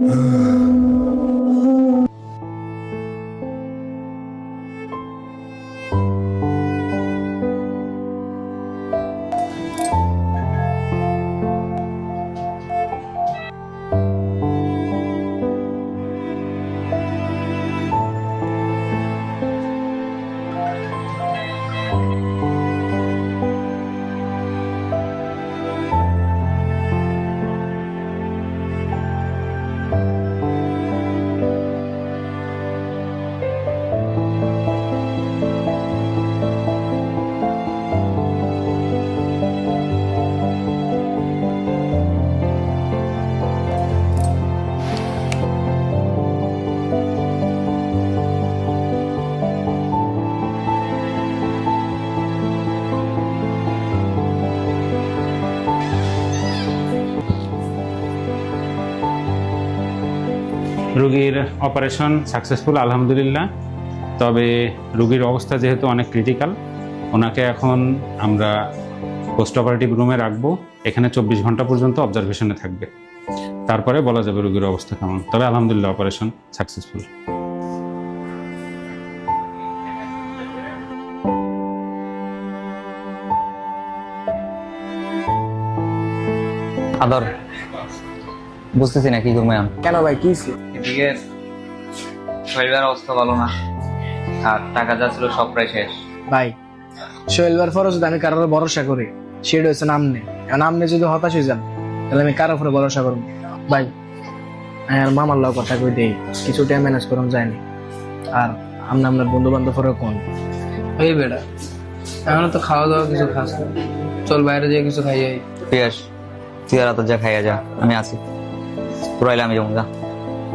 রোগীর operation successful আলহামদুলিল্লাহ। তবে রোগীর অবস্থা যেহেতু অনেক ক্রিটিক্যাল, ওনাকে এখন আমরা পোস্ট অপারেটিভ রুমে রাখবো। এখানে 24 ঘন্টা পর্যন্ত অবজারভেশনে থাকবে, তারপরে বলা যাবে রোগীর অবস্থা কেমন। তবে আলহামদুলিল্লাহ অপারেশন সাকসেসফুল। আদর বুঝতেছি না কি করবো আমি। কেন ভাই, কি এদিকে শরীরের অবস্থা ভালো না, আর টাকা যা ছিল সব প্রায় শেষ। ভাই? শৈলবার পরে যদি আমি কারোর ভরসা করি, সেটা হচ্ছে নামনে। নামনে যদি হতাশ হয়ে যান, তাহলে আমি কারোর উপরে ভরসা করবো? ভাই আর মামার লোক কথা কই দেই, কিছু টাইম ম্যানেজ করুন যায়নি। আর আমরা আপনার বন্ধু বান্ধব পরে কোন এই বেটা, এখন তো খাওয়া দাওয়া কিছু খাস না, চল বাইরে যেয়ে কিছু খাই যাই। পিয়াস, তুই আর যা খাইয়া যা, আমি আছি। তোরা এলে আমি যাবো, যা।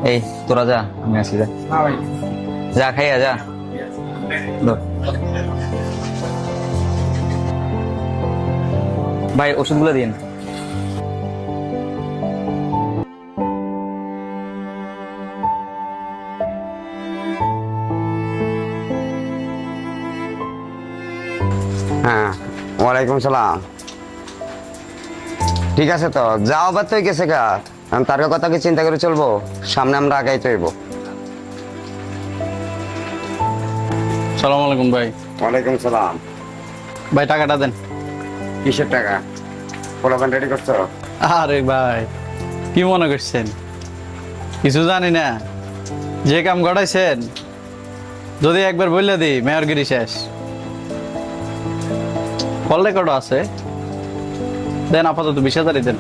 এই তোরা যা, আমি আছি, যা যা খাইয়া যা। ভাই ওষুধগুলো দিন। হ্যাঁ, ওয়ালাইকুম সালাম। ঠিক আছে, তো যাও আবার তো গেছে গা, তার কথা কি চিন্তা করে চলবো? সামনে আমরা আগাই তৈব। সালাম আলাইকুম ভাই। ওয়ালাইকুম সালাম। ভাই টাকাটা দেন। কিসের টাকা? পোলাপান রেডি করছো? আরে ভাই কি মনে করছেন, কিছু জানি না। যে কাম ঘটাইছেন যদি একবার বললে দিই, মেয়রগিরি শেষ। কল রেকর্ড আছে, দেন আপাতত 20,000 দেন।